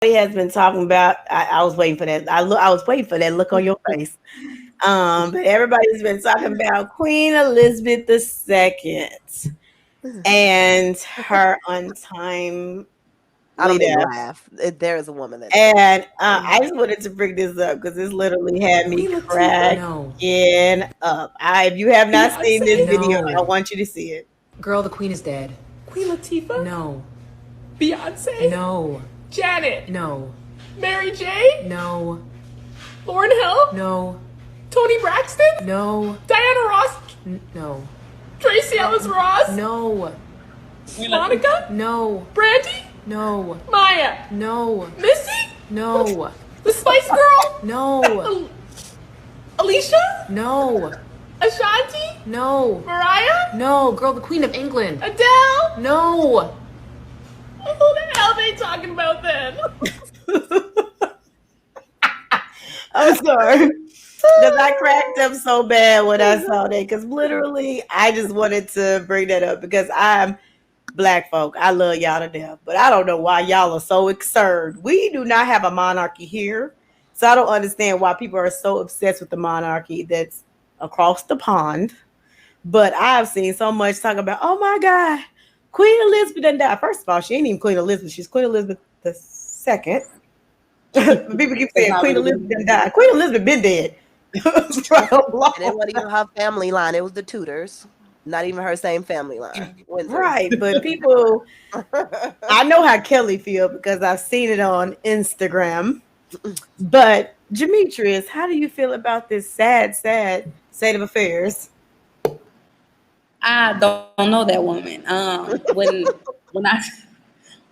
has been talking about. I was waiting for that. I was waiting for that look on your face. But everybody's been talking about Queen Elizabeth II and her untimely I don't mean to death. laugh. There is a woman that deserves. And I just wanted to bring this up because this literally had me Queen Latifah. No. cracking up. If you have not seen this Beyonce. video, I No. want you to see it. Girl, the queen is dead. Queen Latifah? No. Beyonce? No. Janet? No. Mary J? No. Lauren Hill? No. Tony Braxton? No. Diana Ross? No. Tracy Ellis Ross? No. Monica? No. Brandy? No. Maya? No. Missy? No. The Spice Girl? No. Alicia? No. Ashanti? No. Mariah? No. Girl, the Queen of England. Adele? No. Who the hell are they talking about then? I'm sorry. Because I cracked up so bad when I saw that. Because literally, I just wanted to bring that up because I'm black folk. I love y'all to death. But I don't know why y'all are so absurd. We do not have a monarchy here. So I don't understand why people are so obsessed with the monarchy that's across the pond. But I've seen so much talk about, oh my God, Queen Elizabeth didn't die. First of all, she ain't even Queen Elizabeth. She's Queen Elizabeth II. People keep saying Queen Elizabeth didn't die. Queen Elizabeth been dead. For a long And it wasn't even her family line. It was the Tudors. Not even her same family line. Windsor. Right, but people, I know how Kelly feel because I've seen it on Instagram. But Jametrice, how do you feel about this sad state of affairs? I don't know that woman. When I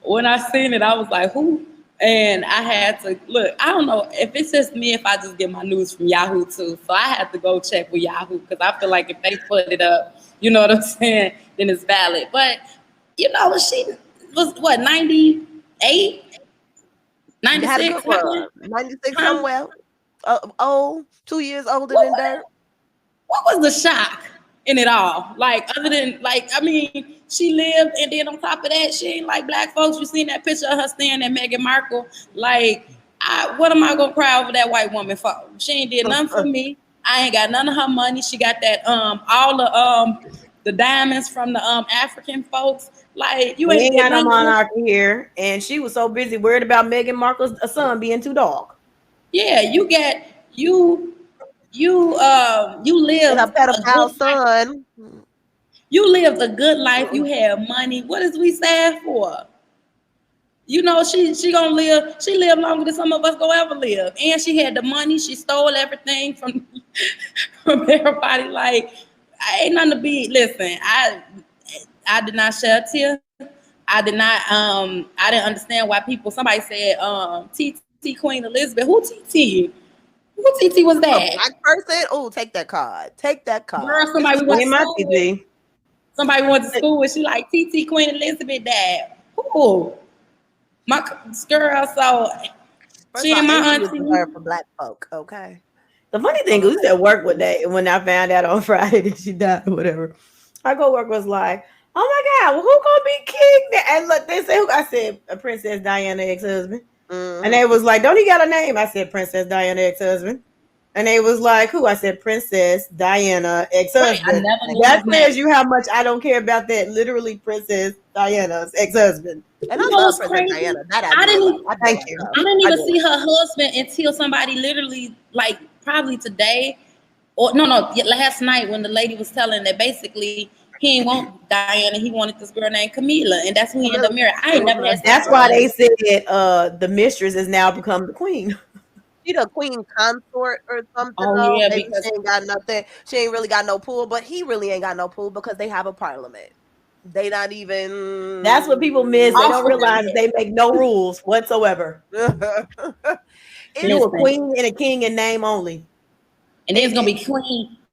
when I seen it, I was like, who? And I had to look. I don't know if it's just me if I just get my news from Yahoo too. So I had to go check with Yahoo because I feel like if they put it up, you know what I'm saying, then it's valid. But you know, she was what 98, Had a 96, good run. 96 somewhere. Old, 2 years older than dirt. What was the shock in it all? Like, other than, like, I mean, she lived, and then on top of that, she ain't like black folks. You seen that picture of her standing at Meghan Markle? Like, what am I gonna cry over that white woman for? She ain't did nothing for me. I ain't got none of her money. She got that all the diamonds from the African folks. Like, you We ain't ain't did got no nothing. monarchy here, and she was so busy worried about Meghan Markle's son being too dog. Yeah, you lived And a a pedophile good life. son. You lived a good life. You had money. What is we sad for? You know, she gonna live. She lived longer than some of us gonna ever live, and she had the money. She stole everything from from everybody. Like, I ain't nothing to be. Listen, I did not shed a tear. I did not. I didn't understand why people. Somebody said, TT Queen Elizabeth. Who TT? Who TT was A that? black person. Oh, take that card. Take that card. Girl, somebody we went Me to and my school with. TG. Somebody went to school with. She like TT Queen Elizabeth dad. Who? My girl. So First she of all, and my Amy was auntie. reserved for black folk. Okay. The funny thing is, at work one day, when I found out on Friday that she died or whatever, our co-worker was like, "Oh my God, well, who gonna be king?" And look, they say, "Who?" I said, "Princess Diana, ex-husband." And they was like, "Don't he got a name?" I said, "Princess Diana, ex-husband." And they was like, "Who?" I said, "Princess Diana, Right, I ex-husband." never knew That his name. tells you how much I don't care about that. Literally, Princess Diana's ex-husband. And You I know love what's Princess crazy? Diana. That I I do love. didn't. I do Thank like you. her. I didn't I even do see like her husband until somebody literally, like, probably today, or no, last night when the lady was telling that basically he ain't want Diana, he wanted this girl named Camila, and that's who he ended up Camilla. marrying. I ain't never had sex That's with why Camila. they said the mistress has now become the queen. She the queen consort or something Oh though. yeah, Maybe because she ain't got nothing. She ain't really got no pool, but he really ain't got no pool because they have a parliament. They not That's what people miss. They don't oh realize that they make no rules whatsoever. You It's a listen, queen and a king in name only. and then it's gonna be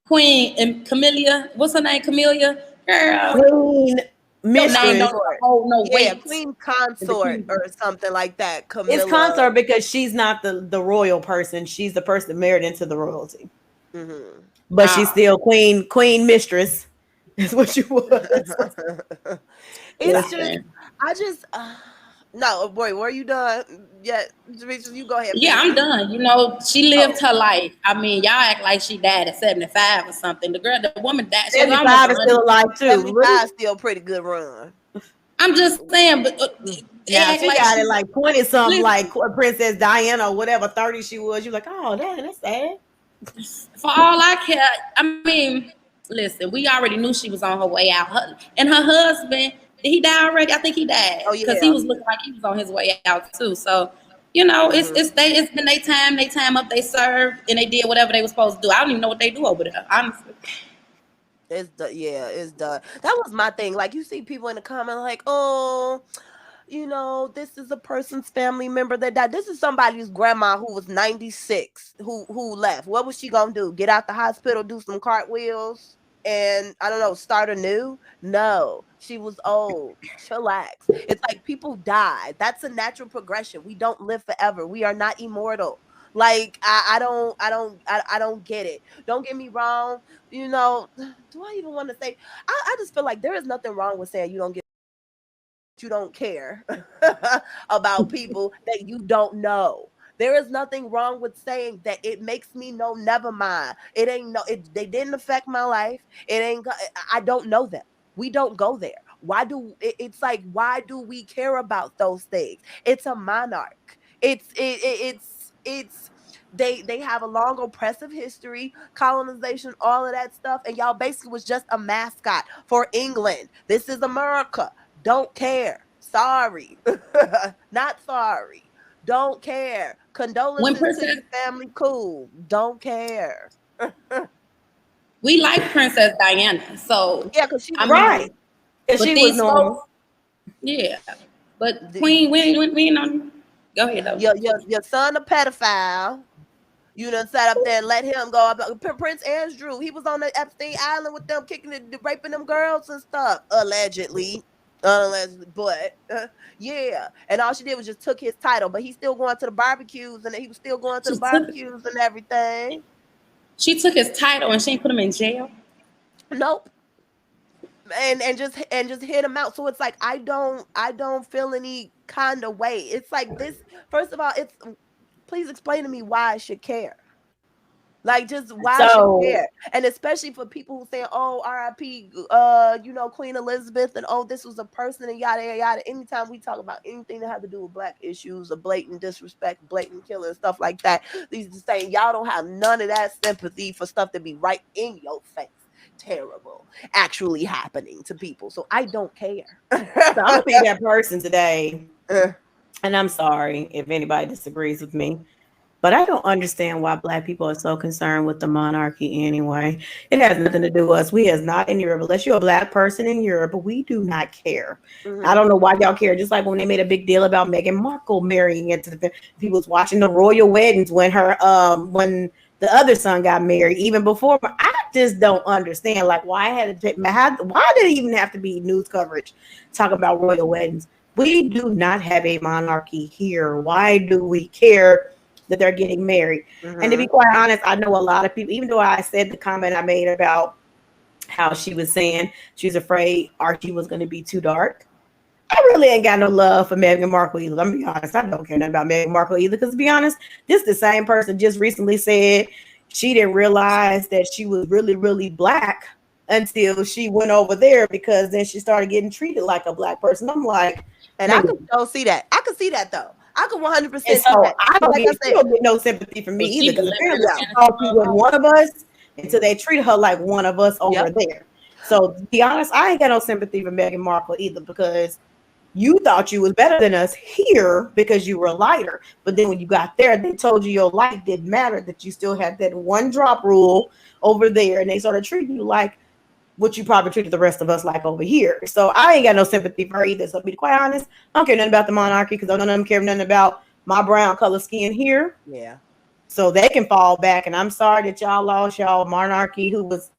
Queen and Camellia. What's her name? Camellia. Girl, Queen your name mistress. don't consort. hold no Yeah, weight queen in the consort kingdom. or something like that. It's Camilla. consort because she's not the royal person. She's the person married into the royalty. Mhm. But she's Ah, still queen mistress. Is what she was. It's just, listen. I just, No, boy, were you done? Yeah, Jametrice, you go ahead. Yeah, Finish. I'm done. You know, she lived Oh, her life. I mean, y'all act like she died at 75 or something. The woman died. She was almost 75 is 100. still alive too. Really? 75 still pretty good run. I'm just saying, but they Now act she like got it she. like 20 something, like Listen, Princess Diana or whatever, 30 she was. You're like, oh, damn, that's sad. for all I care, I mean, listen, we already knew she was on her way out. And her husband, did he die already? I think he died Oh because he yeah. was looking like he was on his way out too. So, you know, Hmm. it's been their time up, they served, and they did whatever they were supposed to do. I don't even know what they do over there, honestly. It's done. Yeah, it's done. That was my thing. Like, you see people in the comment like, oh, this is a person's family member that died. This is somebody's grandma who was 96 who left. What was she gonna do? Get out the hospital, do some cartwheels, and I don't know, start anew? No, she was old. Chillax. It's like people die. That's a natural progression. We don't live forever. We are not immortal. Like I don't get it. Don't get me wrong. Do I even want to say? I just feel like there is nothing wrong with saying you don't care about people that you don't know. There is nothing wrong with saying that it makes me know, never mind. It ain't no, they didn't affect my life. It ain't, I don't know them. We don't go there. It's like, why do we care about those things? It's a monarch. It's they have a long oppressive history, colonization, all of that stuff, and y'all basically was just a mascot for England. This is America. Don't care. Sorry. Not sorry. Don't care. When Condolences to Princess, your family. Cool. Don't care. we like Princess Diana, so Yeah, because she I was Right. mean, normal. If but she was these folks, normal. yeah. But The- Queen, we ain't on. Go ahead though. your son a pedophile. You done sat up there and let him go up. Prince Andrew, he was on the Epstein Island with them, kicking it, raping them girls and stuff, allegedly. Allegedly, but yeah, and all she did was just took his title, but he's still going to the barbecues, and he was still going to the She took barbecues and everything. she took his title and she ain't put him in jail. Nope. And just hit him out. So it's like I don't feel any kind of way. It's like this. First of all, it's please explain to me why I should care. Like, just why I should So care. And especially for people who say, oh, RIP, Queen Elizabeth, and oh, this was a person, and yada yada yada. Anytime we talk about anything that have to do with black issues or blatant disrespect, blatant killing, stuff like that, these are saying y'all don't have none of that sympathy for stuff to be right in your face. Terrible actually happening to people. So I don't care. I'm gonna be that person today. And I'm sorry if anybody disagrees with me. But I don't understand why black people are so concerned with the monarchy anyway. It has nothing to do with us. We is not in Europe. Unless you're a black person in Europe, but we do not care. I Mhm. don't know why y'all care. Just like when they made a big deal about Meghan Markle marrying into the people was watching the royal weddings when the other son got married, even before. I just don't understand. Like why did it even have to be news coverage talking about royal weddings? We do not have a monarchy here. Why do we care that they're getting married? And to be Mhm. quite honest, I know a lot of people, even though I said the comment I made about how she was saying she was afraid Archie was going to be too dark. I really ain't got no love for Meghan Markle either. Let me be honest. I don't care nothing about Meghan Markle either. Because to be honest, this the same person just recently said she didn't realize that she was really, really black until she went over there because then she started getting treated like a black person. I'm like, And I could nigga. still see that. I could see that though. I could And 100% see so that. But like I she said, don't get no sympathy from me So either she because been living apparently no. she thought she was one of us until Mhm. they treated her like one of us over Yep. there. So to be honest, I ain't got no sympathy for Meghan Markle either because you thought you was better than us here because you were lighter. But then when you got there, they told you your light didn't matter, that you still had that one drop rule over there, and they started treating you like what you probably treated the rest of us like over here. So I ain't got no sympathy for her either. So to be quite honest, I don't care nothing about the monarchy because none of them care nothing about my brown color skin here. Yeah. So they can fall back. And I'm sorry that y'all lost y'all monarchy who was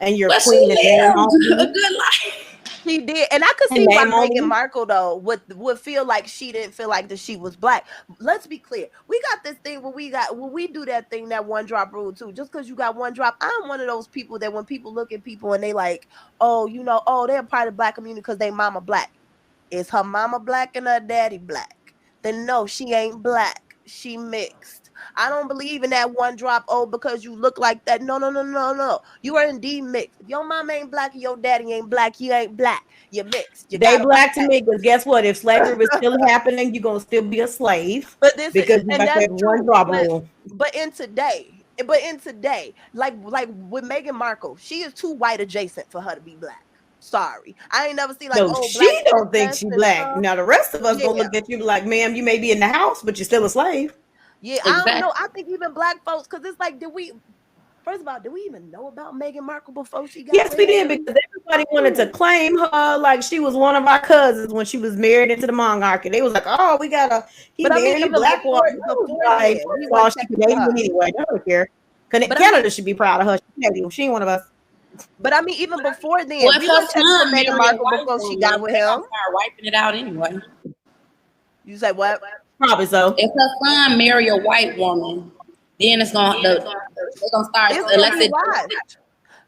and your But she queen and name lived a only. good life. She did, and I could And see why name Meghan only. Markle though would feel like she didn't feel like that she was black. Let's be clear, we got this thing when we do that thing, that one drop rule too. Just because you got one drop, I'm one of those people that when people look at people and they like, oh, oh, they're part of the black community because they mama black. Is her mama black and her daddy black? Then no, she ain't black. She mixed. I don't believe in that one drop. Oh, because you look like that. No, no, no, no, no. You are indeed mixed. If your mama ain't black and your daddy ain't black, you ain't black. You're mixed. You They gotta black to respect. me because guess what? If slavery was still happening, you're gonna still be a slave But this is, because you and got that's that one true. drop rule. But in today, like with Meghan Markle, she is too white adjacent for her to be black. Sorry, I ain't never seen like No, black she don't think princess she and black. stuff. Now the rest of us Yeah, gonna look at you like, ma'am, you may be in the house, but you're still a slave. yeah. I don't Exactly. know. I think even black folks, because it's like, first of all, did we even know about Meghan Markle before she got Yes, with we did him? because everybody wanted to claim her like she was one of our cousins when she was married into the monarchy. They was like, "Oh, he But I mean, married a even black woman." before Like, then, he first of all, wasn't she checking for Canadian her. anyway. I don't care. But I mean, Canada should be proud of her. She's Canadian. She ain't one of us. even before then, Well, if we her weren't checking for son Meghan marry a Markle white before she got woman, with they gonna him. start wiping it out anyway. You say what? Probably so. If her son marry a white woman, then they're gonna start It's gonna be washed.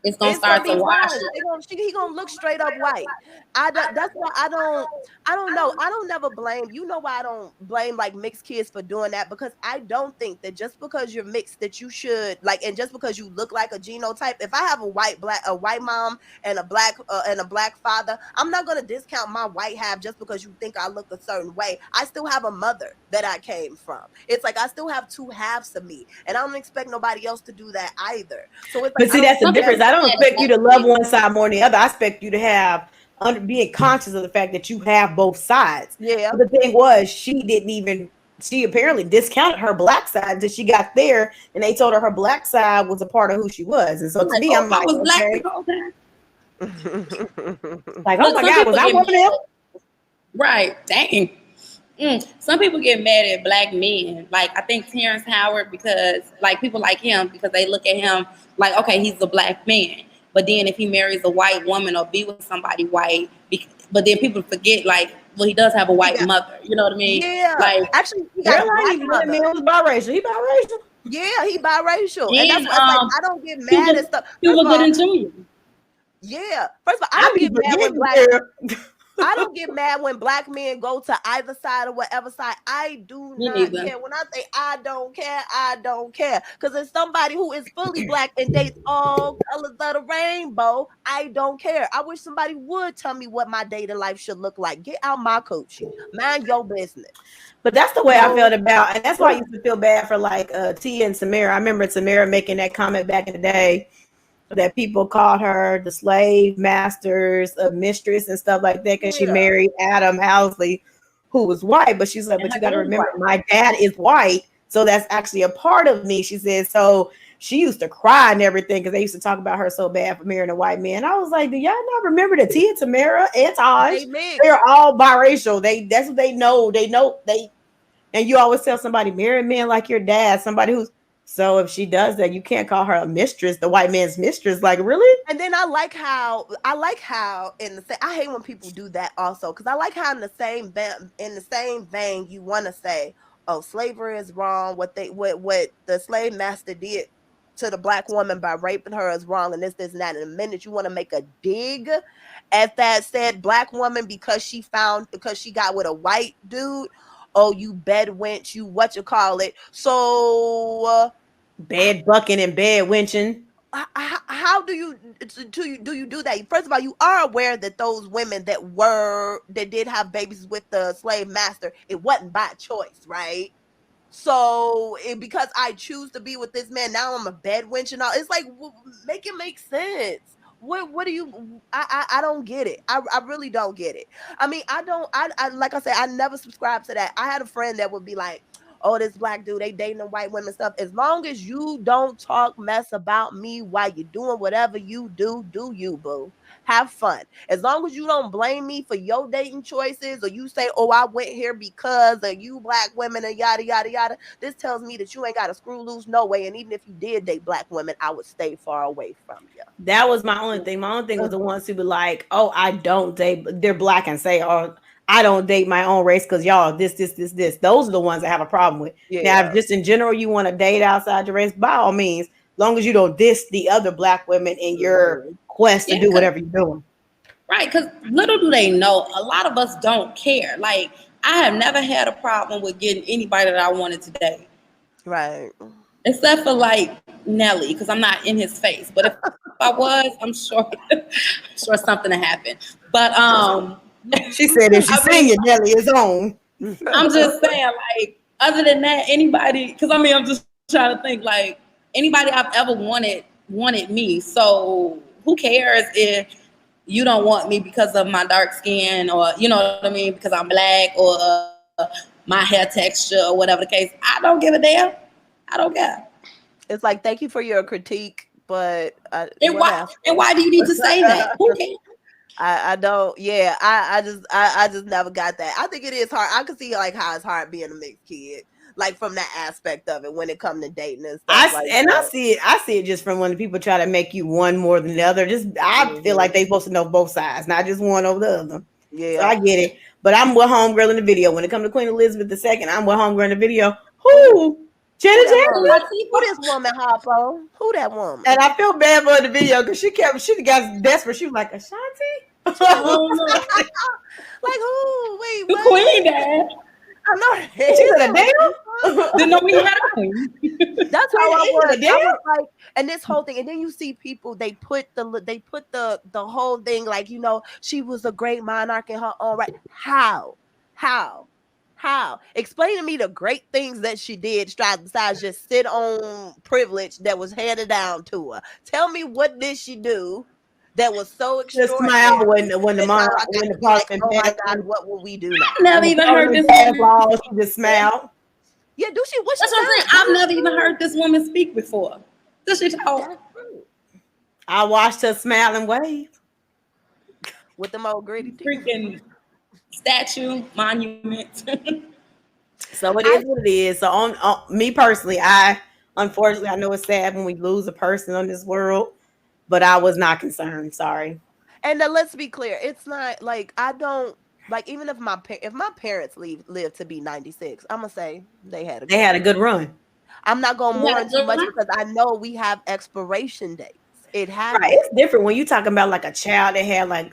it's gonna It's gonna start to be wash washed. it. He gonna look straight up white. That's why I don't know. I don't never blame. You know why I don't blame like mixed kids for doing that, because I don't think that just because you're mixed that you should like, and just because you look like a genotype. If I have a white mom and a black father, I'm not gonna discount my white half just because you think I look a certain way. I still have a mother that I came from. It's like I still have two halves of me, and I don't expect nobody else to do that either. So it's like But see, that's the difference. I don't expect you to love one side more than the other. I expect you to have being conscious of the fact that you have both sides. Yeah. But the thing was, she apparently discounted her black side until she got there, and they told her black side was a part of who she was. And so to me, I'm I like, was black okay, the whole time. like, oh Look, my some God, people was I get one of them? right. Dang. Some people get mad at black men. Like I think Terrence Howard, because like people like him because they look at him like, okay, he's a black man. But then if he marries a white woman or be with somebody white, but then people forget like, well, he does have a white mother. You know what I mean? Yeah. Like, Actually, he got a Really? black mother. Man was biracial. He biracial. Yeah, he biracial. And that's and why it's like I don't get mad at stuff. he First was of good all, in junior. yeah. First of all, I I don't be get mad when forgetting. I don't get mad when black men go to either side or whatever side. I do Me not neither. care. When I say I don't care, I don't care. Because it's somebody who is fully black and dates all colors of the rainbow. I don't care. I wish somebody would tell me what my dating life should look like. Get out my coaching. Mind your business. But that's the way I felt about, and that's why I used to feel bad for like Tia and Samara. I remember Samara making that comment back in the day that people called her the slave masters, mistress, and stuff like that because she married Adam Housley, who was white. But she's like, but you got to remember, my dad is white, so that's actually a part of me. She said, so she used to cry and everything because they used to talk about her so bad for marrying a white man. I was like, do y'all not remember that Tia, Tamara, and Taj? They're all biracial. That's what they know. And you always tell somebody, marry a man like your dad, somebody who's. So if she does that, you can't call her a mistress, the white man's mistress. Like, really? And then I like how in the same, I hate when people do that also, because I like how in the same vein you want to say, oh, slavery is wrong. What the slave master did to the black woman by raping her is wrong, and this and that. And the minute you want to make a dig at that said black woman because she got with a white dude, oh, you bed wench, you what you call it. So bed bucking and bed winching. How do you do that? First of all, you are aware that those women that did have babies with the slave master, it wasn't by choice, right? So because I choose to be with this man, now I'm a bed wench and all. It's like, make it make sense. What do you? I don't get it. I really don't get it. I mean, I like I said, I never subscribed to that. I had a friend that would be like, oh, this black dude, they dating the white women stuff. As long as you don't talk mess about me while you're doing whatever you do you, boo. Have fun. As long as you don't blame me for your dating choices, or you say, oh, I went here because of you black women and yada, yada, yada. This tells me that you ain't got a screw loose no way. And even if you did date black women, I would stay far away from you. That was my only thing. My only thing was the ones who be like, oh, I don't date. They're black and say, oh, I don't date my own race because y'all this. Those are the ones I have a problem with. Yeah. Now, if just in general you want to date outside your race, by all means, long as you don't diss the other black women in your quest to do whatever you're doing. Right, because little do they know, a lot of us don't care. Like, I have never had a problem with getting anybody that I wanted to date, Right. except for like Nelly, because I'm not in his face. But if I was, I'm sure, I'm sure something would happen. But She said if she I mean, sing it, Nelly is on. I'm just saying, like, other than that, anybody, because I mean, I'm just trying to think, like, anybody I've ever wanted me. So who cares if you don't want me because of my dark skin, or you know what I mean, because I'm black, or my hair texture, or whatever the case. I don't give a damn. I don't care. It's like, thank you for your critique, but And what why? happened? And why do you need to say that? Who cares? I don't. Yeah, I just never got that. I think it is hard. I can see like how it's hard being a mixed kid, like from that aspect of it when it comes to dating and stuff like I that. see it. I see it just from when the people try to make you one more than the other. Just I feel like Mhm. they supposed to know both sides, not just one over the other. So Yeah. I get it. But I'm with homegirl in the video. When it comes to Queen Elizabeth II, I'm with homegirl in the video. Who, Who? who Janet that Jackson. woman? Who this woman, Harpo? Who that woman? And I feel bad for the video because she got desperate. She was like, Ashanti? Oh no, Like who? Wait, the what? queen dad I know She said, that. damn? didn't know we had a queen. That's how Queen I Elizabeth, was. I damn? was like, and this whole thing, and then you see people they put the whole thing like, she was a great monarch in her own right. How? How? Explain to me the great things that she did besides just sit on privilege that was handed down to her. Tell me, what did she do that was so Just smile extraordinary when the that now monarch, I got when the to be like, parliament oh my passed, God, what will we do I've now? never when the even heard this parliament passed woman. laws, she just smiled. Yeah, do she? What she That's what I'm saying. sound? I've That is never even true. heard this woman speak before. Does she talk? That's true. I watched her smile and wave. With them old gritty teeth. Freaking statue, monument. So it I is what it is. So on me personally, I unfortunately I know it's sad when we lose a person on this world, but I was not concerned. Sorry. And let's be clear, it's not like I don't like, even if my parents live to be 96, I'm gonna say they had a They good had a run. good run. I'm not gonna You had mourn a too good much run. because I know we have expiration dates. It Right. happens. It's different when you talking about like a child that had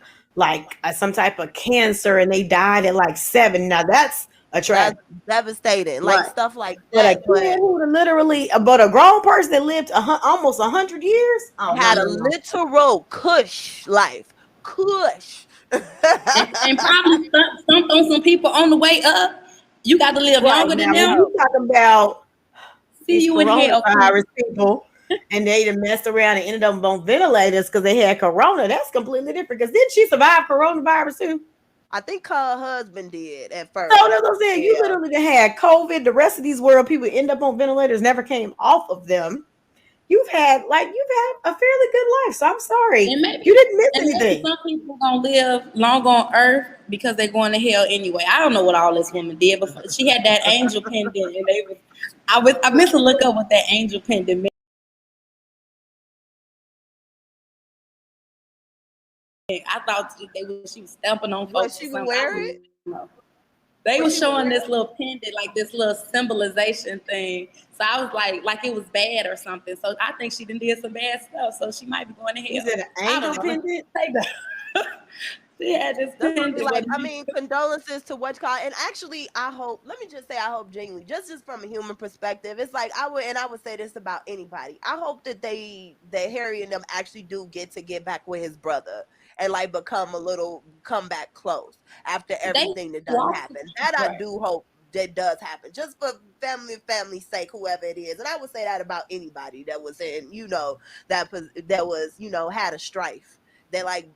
some type of cancer and they died at like 7. Now that's a That's tragedy. devastating, like Right. stuff like But a that. But kid who literally, but a grown person that lived almost 100 years. Oh no had no a no. literal cush life. Cush. And probably stumped on some people on the way up. You got to live Right longer than now, when them. you talking about See these you in hell, queen. coronavirus people, and they done messed around and ended up on ventilators because they had corona. That's completely different. Because didn't she survive coronavirus too? I think her husband did at So first. that's what I'm saying. You Yeah. literally done had COVID. The rest of these world people end up on ventilators, never came off of them. You've had a fairly good life. So I'm sorry. And maybe You didn't miss and maybe anything. some people gonna live long on earth because they're going to hell anyway. I don't know what all this woman did, but she had that angel pendant, and I meant to look up what that angel pendant meant. I thought she was stamping on What folks or she would something. I wear don't it? know. They What were she would showing wear this it? little pendant, like this little symbolization thing. So I was like it was bad or something. So I think she did some bad stuff. So she might be going to You hell. said an I angel don't know. pendant. Take that. She had this That's gonna be pendant. like, Wasn't I she? mean, condolences to what call. And actually, let me just say, I hope genuinely, just from a human perspective, it's like I would say this about anybody. I hope that Harry and them actually do get back with his brother and like come back close after They everything that done lost. happened. That I Right. do hope that does happen, just for family's sake, whoever it is. And I would say that about anybody that was in, that was, had a strife that, like,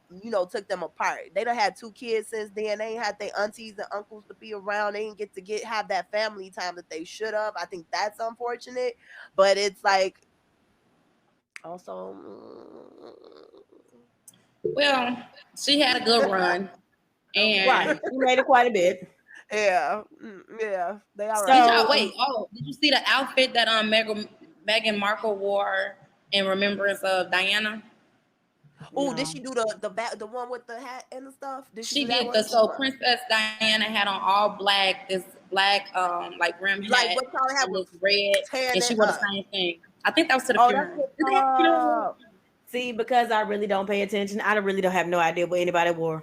took them apart. They done had 2 kids since then. They ain't had their aunties and uncles to be around. They didn't get to have that family time that they should have. I think that's unfortunate. But it's like also, Well, she had a good run. Right. And You made it quite a bit. yeah, yeah, they all did right. y'all So wait? Oh, did you see the outfit that Meghan Markle wore in remembrance of Diana? Oh, did no. she do the one with the hat and the stuff? Did she She do that did one? Princess Diana had on all black, this black like rim Like hat what y'all have and was this red, tearing and she it wore the up. same thing. I think that was to the Oh, that's funeral. what's Is that funeral? up. See, because I really don't pay attention, I really don't have no idea what anybody wore.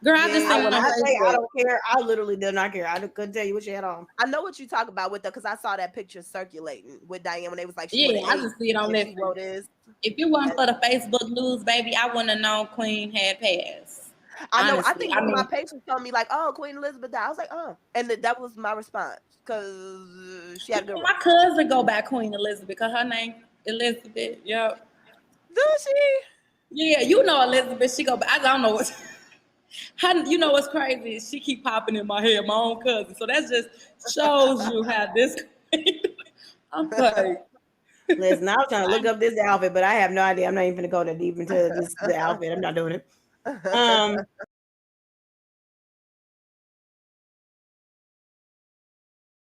Girl, I just Yeah, seen When on I say I Facebook. don't care, I literally do not care. Couldn't tell you what she had on. I know what you talk about with the, because I saw that picture circulating with Diane when they was like she would Yeah, have I ate just see it on if she wrote Netflix. this. If it wasn't for the Facebook news, baby, I wouldn't have known Queen had passed. I know. I Honestly, think I one of my mean, patients told me like, "Oh, Queen Elizabeth died." I was like, "Oh," and that was my response because she had a good my run. cousin go by Queen Elizabeth because her name Elizabeth. Yep. Do she? Yeah, you know Elizabeth. She go by. I don't know what. You know what's crazy? She keep popping in my head. My own cousin. So that just shows you how this. I'm like, Listen, I was trying to look up this outfit, but I have no idea. I'm not even gonna go that deep into this the outfit. I'm not doing it.